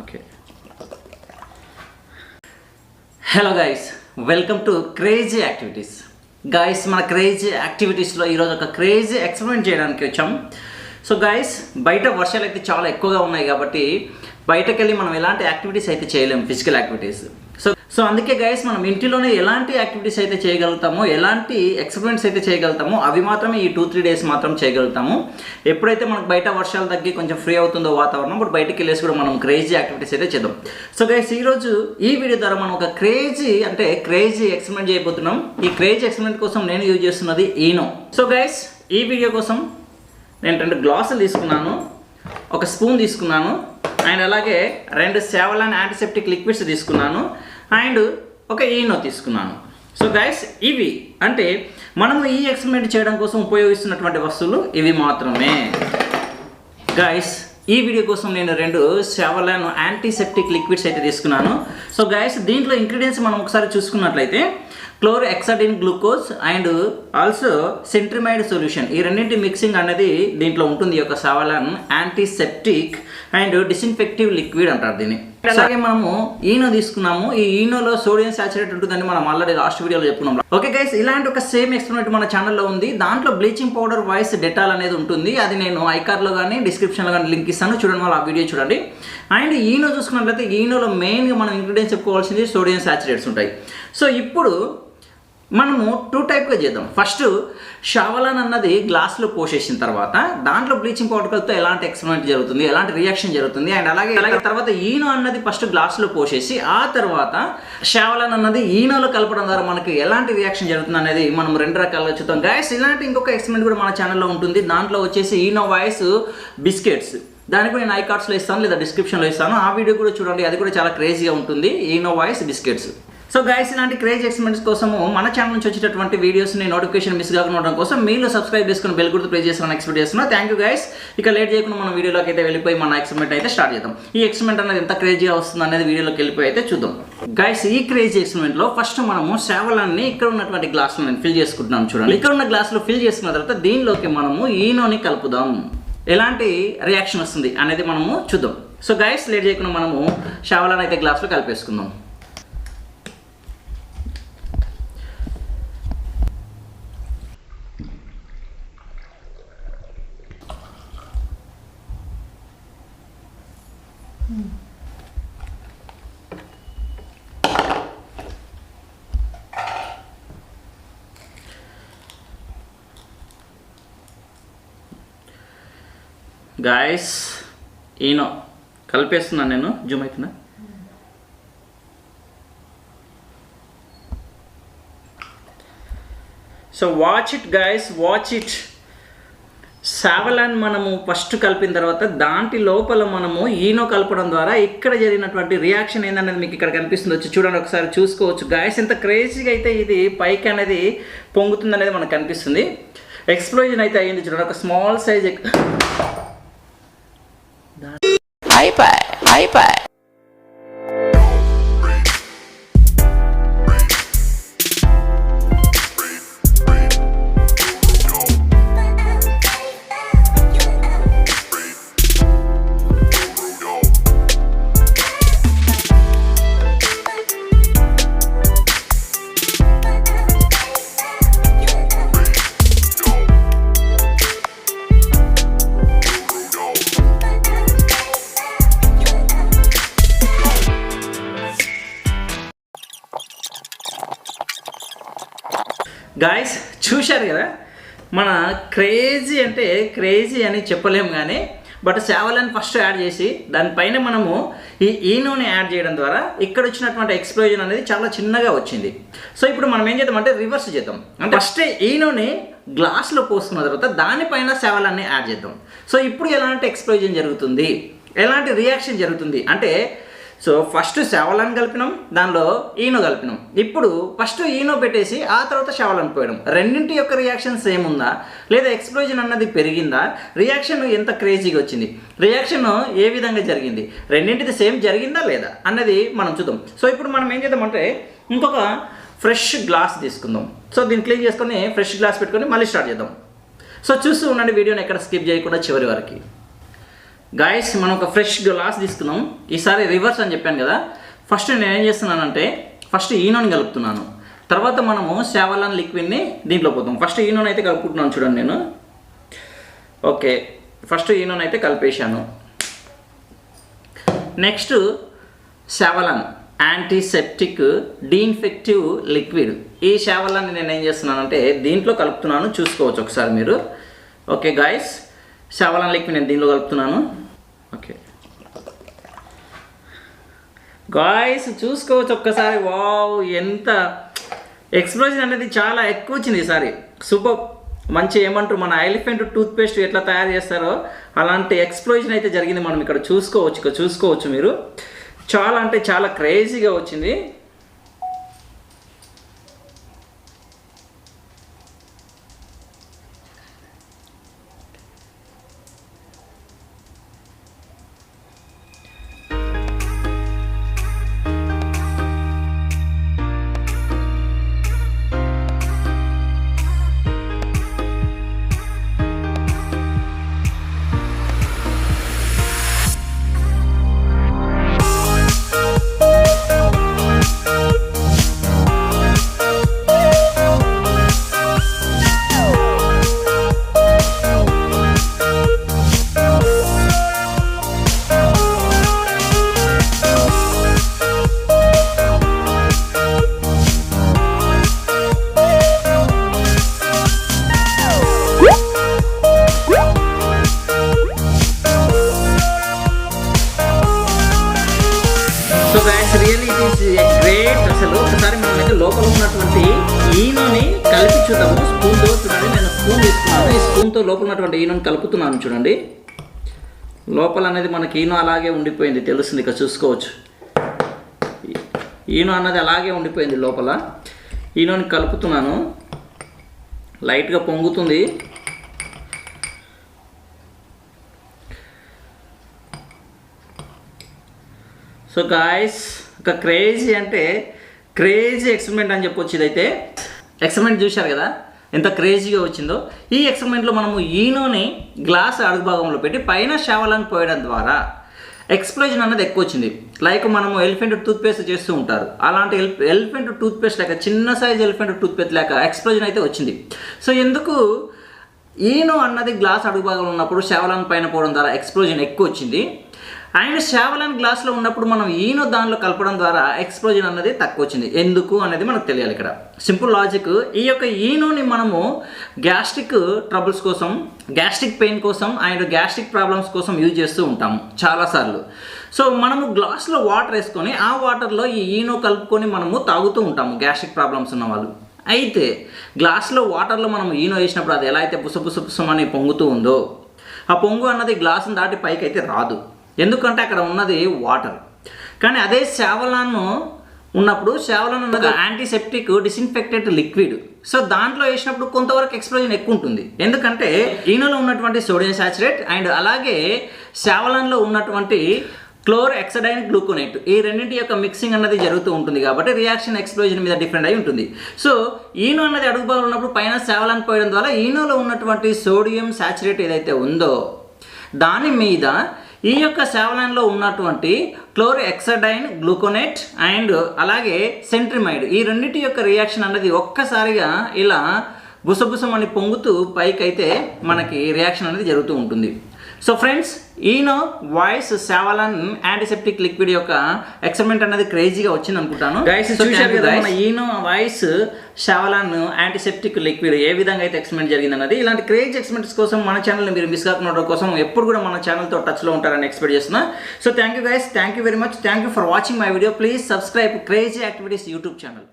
Okay. Hello guys, welcome to Crazy Activities. Guys, మన crazy యాక్టివిటీస్లో ఈరోజు ఒక క్రేజీ ఎక్స్పెరిమెంట్ చేయడానికి వచ్చాం. సో గైస్, బయట వర్షాలు అయితే చాలా ఎక్కువగా ఉన్నాయి కాబట్టి బయటకు వెళ్ళి మనం ఎలాంటి యాక్టివిటీస్ అయితే చేయలేము, ఫిజికల్ యాక్టివిటీస్. సో అందుకే గైస్, మనం ఇంటిలోనే ఎలాంటి యాక్టివిటీస్ అయితే చేయగలుగుతామో, ఎలాంటి ఎక్స్పెరిమెంట్స్ అయితే చేయగలుగుతామో అవి మాత్రమే ఈ 2-3 డేస్ మాత్రం చేయగలుగుతాము. ఎప్పుడైతే మనకు బయట వర్షాలు తగ్గి కొంచెం ఫ్రీ అవుతుందో వాతావరణం, ఇప్పుడు బయటకు వెళ్ళేసి కూడా మనం క్రేజీ యాక్టివిటీస్ అయితే చేద్దాం. సో గైస్, ఈరోజు ఈ వీడియో ద్వారా మనం ఒక క్రేజీ ఎక్స్పెరిమెంట్ చేయబోతున్నాం. ఈ క్రేజీ ఎక్స్పెరిమెంట్ కోసం నేను యూజ్ చేస్తున్నది ఈనో. సో గైస్, ఈ వీడియో కోసం నేను 2 గ్లాసులు తీసుకున్నాను, ఒక స్పూన్ తీసుకున్నాను, అండ్ అలాగే 2 సావ్లాన్ యాంటీసెప్టిక్ లిక్విడ్స్ తీసుకున్నాను, అండ్ ఒక ఈనో తీసుకున్నాను. సో గైస్, ఇవి అంటే మనము ఈ ఎక్స్పెరిమెంట్ చేయడం కోసం ఉపయోగిస్తున్నటువంటి వస్తువులు ఇవి మాత్రమే. గైస్, ఈ వీడియో కోసం నేను 2 సావ్లాన్ యాంటీసెప్టిక్ లిక్విడ్స్ అయితే తీసుకున్నాను. సో గైస్, దీంట్లో ఇంగ్రీడియంట్స్ మనం ఒకసారి చూసుకున్నట్లయితే క్లోరోహెక్సాడిన్ గ్లూకోజ్ అండ్ ఆల్సో సెంట్రిమైడ్ సొల్యూషన్, ఈ రెండింటి మిక్సింగ్ అనేది దీంట్లో ఉంటుంది. ఈ యొక్క సావ్లాన్ యాంటీసెప్టిక్ అండ్ డిస్ఇన్ఫెక్టివ్ లిక్విడ్ అంటారు దీన్ని. అలాగే మనము ఈనో తీసుకున్నాము. ఈ ఈనోలో సోడియం సాచురేట్ ఉంటుందని మనం ఆల్రెడీ లాస్ట్ వీడియోలో చెప్పుకున్నాం. ఓకే గైస్, ఇలాంటి ఒక సేమ్ ఎక్స్పెరిమెంట్ మన ఛానల్లో ఉంది. దాంట్లో బ్లీచింగ్ పౌడర్ వాయిస్ డెటాల్ అనేది ఉంటుంది. అది నేను ఐకార్లో కానీ డిస్క్రిప్షన్లో కానీ లింక్ ఇస్తాను, చూడండి, వాళ్ళు ఆ వీడియో చూడండి. అండ్ ఈనో చూసుకున్నట్లయితే ఈనోలో మెయిన్గా మనం ఇంగ్రీడియంట్స్ చెప్పుకోవాల్సింది సోడియం సాచురేట్స్ ఉంటాయి. సో ఇప్పుడు మనము 2 టైప్గా చేద్దాం. ఫస్ట్ సావ్లాన్ అన్నది గ్లాస్లో పోసేసిన తర్వాత దాంట్లో బ్లీచింగ్ పౌడర్ కలిపితే ఎలాంటి ఎక్స్పెరిమెంట్ జరుగుతుంది, ఎలాంటి రియాక్షన్ జరుగుతుంది, అండ్ అలాగే తర్వాత ఈనో అన్నది ఫస్ట్ గ్లాస్లో పోసేసి ఆ తర్వాత సావ్లాన్ అన్నది ఈనోలో కలపడం ద్వారా మనకి ఎలాంటి రియాక్షన్ జరుగుతుంది అనేది మనం 2 రకాలుగా చూద్దాం. గైస్, ఇలాంటి ఇంకొక ఎక్స్పెరిమెంట్ కూడా మన ఛానల్లో ఉంటుంది. దాంట్లో వచ్చేసి ఈనో వాయిస్ బిస్కెట్స్, దానికి నేను ఐకార్డ్స్లో ఇస్తాను లేదా డిస్క్రిప్షన్లో ఇస్తాను, ఆ వీడియో కూడా చూడండి. అది కూడా చాలా క్రేజీగా ఉంటుంది, Eno voice biscuits. So guys, ఇలాంటి క్రేజీ ఎక్స్పెరిమెంట్స్ కోసము మన ఛానల్ నుంచి వచ్చేటటువంటి వీడియోస్ని నోటిఫికేషన్ మిస్ కాకుండా ఉండడం కోసం మీరు సబ్స్క్రైబ్ చేసుకుని బెల్ గుర్తు ప్రెస్ చేస్తారని ఎక్స్పెక్ట్ చేస్తున్నా. Thank you guys. ఇక లేట్ చేయకుండా మన వీడియోలోకి అయితే వెళ్ళిపోయి మన ఎక్స్పెరిమెంట్ అయితే స్టార్ట్ చేద్దాం. ఈ ఎక్స్పెరిమెంట్ అనేది ఎంత క్రేజీగా వస్తుంది అనేది వీడియోలోకి వెళ్ళిపోయి అయితే చూద్దాం. గైస్, ఈ క్రేజీ ఎక్స్పెరిమెంట్లో ఫస్ట్ మనము సావ్లాన్ని ఇక్కడ ఉన్నటువంటి గ్లాస్లో నేను ఫిల్ చేసుకుంటున్నాను. చూడండి, ఇక్కడ ఉన్న గ్లాస్లో ఫిల్ చేసుకున్న తర్వాత దీనిలోకి మనము ఈనోని కలుపుదాం. ఎలాంటి రియాక్షన్ వస్తుంది అనేది మనము చూద్దాం. సో గైస్, లేట్ చేయకుండా మనము సావ్లాన్ అయితే గ్లాస్లో కలిపేసుకుందాం. గాయస్, ఈనో కలిపేస్తున్నాను నేను. జూమ్ అవుతున్నా. So watch it guys, watch it. Savlon మనము ఫస్ట్ కలిపిన తర్వాత దాంటి లోపల మనము ఈనో కలపడం ద్వారా ఇక్కడ జరిగినటువంటి రియాక్షన్ ఏందనేది మీకు ఇక్కడ కనిపిస్తుంది. వచ్చి చూడండి, ఒకసారి చూసుకోవచ్చు గాయస్. ఎంత క్రేజీగా అయితే ఇది పైకి అనేది పొంగుతుంది అనేది మనకు కనిపిస్తుంది. ఎక్స్ప్లోజన్ అయితే అయ్యింది. చూడండి, ఒక స్మాల్ సైజ్ అయిపోయి. గాయస్, చూశారు కదా, మన క్రేజీ అంటే క్రేజీ అని చెప్పలేము కానీ, బట్ సావ్లాన్ ఫస్ట్ యాడ్ చేసి దానిపైన మనము ఈ ఈనోని యాడ్ చేయడం ద్వారా ఇక్కడ వచ్చినటువంటి ఎక్స్ప్లోజన్ అనేది చాలా చిన్నగా వచ్చింది. సో ఇప్పుడు మనం ఏం చేద్దాం అంటే రివర్స్ చేద్దాం. అంటే ఫస్ట్ ఈనోని గ్లాస్లో పోసుకున్న తర్వాత దానిపైన సావ్లాన్ని యాడ్ చేద్దాం. సో ఇప్పుడు ఎలాంటి ఎక్స్ప్లోజన్ జరుగుతుంది, ఎలాంటి రియాక్షన్ జరుగుతుంది అంటే, సో ఫస్ట్ సావ్లాన్ కలిపినాం, దానిలో ఈనో కలిపినాం. ఇప్పుడు ఫస్ట్ ఈనో పెట్టేసి ఆ తర్వాత సావ్లాన్ పోయడం. రెండింటి యొక్క రియాక్షన్ సేమ్ ఉందా, లేదా ఎక్స్ప్లోజన్ అన్నది పెరిగిందా, రియాక్షన్ ఎంత క్రేజీగా వచ్చింది, రియాక్షన్ ఏ విధంగా జరిగింది, రెండింటిది సేమ్ జరిగిందా లేదా అన్నది మనం చూద్దాం. సో ఇప్పుడు మనం ఏం చేద్దామంటే ఇంకొక ఫ్రెష్ గ్లాస్ తీసుకుందాం. సో దీన్ని క్లీన్ చేసుకొని ఫ్రెష్ గ్లాస్ పెట్టుకొని మళ్ళీ స్టార్ట్ చేద్దాం. సో చూస్తూ ఉండండి వీడియోని, ఎక్కడ స్కిప్ చేయకుండా చివరి వరకు. గాయస్ మనం ఒక ఫ్రెష్ గ్లాస్ తీసుకున్నాం. ఈసారి రివర్స్ అని చెప్పాను కదా. ఫస్ట్ నేను ఏం చేస్తున్నానంటే ఫస్ట్ ఈనోని కలుపుతున్నాను, తర్వాత మనము సావలాన్ లిక్విడ్ని దీంట్లో పోతాం. ఫస్ట్ ఈనోని అయితే కలుపుకుంటున్నాను చూడండి నేను. ఓకే, ఫస్ట్ ఈనోని అయితే కలిపేశాను. Next Savlon antiseptic disinfective liquid. ఈ సావలాన్ని నేను ఏం చేస్తున్నానంటే దీంట్లో కలుపుతున్నాను, చూసుకోవచ్చు ఒకసారి మీరు. ఓకే గాయస్, సావలాన్ లిక్విడ్ నేను దీంట్లో కలుపుతున్నాను. ఓకే గాయస్ చూసుకోవచ్చు ఒక్కసారి. వావ్, ఎంత ఎక్స్ప్లోజన్ అనేది చాలా ఎక్కువ వచ్చింది ఈసారి. సూపర్, మంచి ఏమంటారు మన ఎలిఫెంట్ టూత్పేస్ట్ ఎట్లా తయారు చేస్తారో అలాంటి ఎక్స్ప్లోజన్ అయితే జరిగింది. మనం ఇక్కడ చూసుకోవచ్చు మీరు. చాలా అంటే చాలా క్రేజీగా వచ్చింది. So guys really it is a great. అసలు ఒకసారి మనమైతే లోపల ఉన్నటువంటి ఈనోని కలిపి చూద్దాము. స్పూన్తో చూడండి, నేను స్పూన్ తీసుకున్నాను. ఈ స్పూన్తో లోపల ఉన్నటువంటి ఈనోని కలుపుతున్నాను చూడండి. లోపల అనేది మనకి ఈనో అలాగే ఉండిపోయింది, తెలుస్తుంది ఇక్కడ చూసుకోవచ్చు. ఈనో అన్నది అలాగే ఉండిపోయింది లోపల. ఈనోని కలుపుతున్నాను, లైట్గా పొంగుతుంది. సో గాయస్, ఒక క్రేజీ అంటే క్రేజీ ఎక్స్పెరిమెంట్ అని చెప్పొచ్చు. ఇదైతే ఎక్స్పెరిమెంట్ చూశారు కదా ఎంత క్రేజీగా వచ్చిందో. ఈ ఎక్స్పెరిమెంట్లో మనము ఈనోని గ్లాస్ అడుగు భాగంలో పెట్టి పైన సావలాన్ పోయడం ద్వారా ఎక్స్ప్లోజన్ అనేది ఎక్కువ వచ్చింది. లైక్ మనము ఎలిఫెంట్ టూత్పేస్ట్ చేస్తూ ఉంటారు, అలాంటి ఎలిఫెంట్ టూత్పేస్ట్ లేక చిన్న సైజ్ ఎలిఫెంట్ టూత్పేస్ట్ లేక ఎక్స్ప్లోజన్ అయితే వచ్చింది. సో ఎందుకు ఈనో అన్నది గ్లాస్ అడుగు భాగంలో ఉన్నప్పుడు సావలాన్ పైన పోవడం ద్వారా ఎక్స్ప్లోజన్ ఎక్కువ వచ్చింది. అండ్ సావలాన్ గ్లాస్లో ఉన్నప్పుడు మనం ఈనో దానిలో కలపడం ద్వారా ఎక్స్ప్లోజన్ అన్నది తక్కువ వచ్చింది. ఎందుకు అనేది మనకు తెలియాలి. ఇక్కడ సింపుల్ లాజిక్. ఈ యొక్క ఈనోని మనము గ్యాస్ట్రిక్ ట్రబుల్స్ కోసం, గ్యాస్ట్రిక్ పెయిన్ కోసం అండ్ గ్యాస్ట్రిక్ ప్రాబ్లమ్స్ కోసం యూజ్ చేస్తూ ఉంటాము చాలాసార్లు. సో మనము గ్లాస్లో వాటర్ వేసుకొని ఆ వాటర్లో ఈ ఈనో కలుపుకొని మనము తాగుతూ ఉంటాము గ్యాస్ట్రిక్ ప్రాబ్లమ్స్ ఉన్న వాళ్ళు. అయితే గ్లాస్లో వాటర్లో మనం ఈనో వేసినప్పుడు అది ఎలా అయితే బుసబుసమని పొంగుతూ ఉందో, ఆ పొంగు అన్నది గ్లాసును దాటి పైకి అయితే రాదు. ఎందుకంటే అక్కడ ఉన్నది వాటర్. కానీ అదే సావలాన్ ఉన్నప్పుడు సావలాన్ అన్నది యాంటీసెప్టిక్ డిస్ఇన్ఫెక్టెంట్ లిక్విడ్. సో దాంట్లో వేసినప్పుడు కొంతవరకు ఎక్స్ప్లోజన్ ఎక్కువ ఉంటుంది. ఎందుకంటే ఈనోలో ఉన్నటువంటి సోడియం సాచురేట్ అండ్ అలాగే సావలాన్లో ఉన్నటువంటి క్లోరోహెక్సడైన్ గ్లూకోనేట్, ఈ రెండింటి యొక్క మిక్సింగ్ అన్నది జరుగుతూ ఉంటుంది కాబట్టి రియాక్షన్ ఎక్స్ప్లోజన్ మీద డిఫరెంట్ అయి ఉంటుంది. సో ఈనో అన్నది అడుగు భాగంలో ఉన్నప్పుడు పైన సావలాన్ పోయడం ద్వారా ఈనోలో ఉన్నటువంటి సోడియం సాచురేట్ ఏదైతే ఉందో దాని మీద ఈ యొక్క సావలాన్లో ఉన్నటువంటి క్లోరోహెక్సడైన్ గ్లూకోనేట్ అండ్ అలాగే సెంట్రిమైడ్, ఈ రెండింటి యొక్క రియాక్షన్ అన్నది ఒక్కసారిగా ఇలా బుసబుసమని పొంగుతూ పైకి అయితే మనకి రియాక్షన్ అనేది జరుగుతూ ఉంటుంది. So friends, Eno versus Savlon antiseptic liquid యొక్క ఎక్స్పెరిమెంట్ అనేది క్రేజీగా వచ్చింది అనుకుంటాను. చూశారు కదా మన Eno versus Savlon antiseptic liquid ఏ విధంగా అయితే ఎక్స్పెరిమెంట్ జరిగింది అన్నది. ఇలాంటి క్రేజీ ఎక్స్పెరిమెంట్స్ కోసం మన ఛానల్ని మీరు మిస్ కాకుండా కోసం ఎప్పుడు కూడా మన ఛానల్తో టచ్లో ఉంటారని ఎక్స్పెక్ట్ చేస్తున్నా. So thank you guys, thank you very much, thank you for watching my video. Please subscribe crazy activities YouTube channel.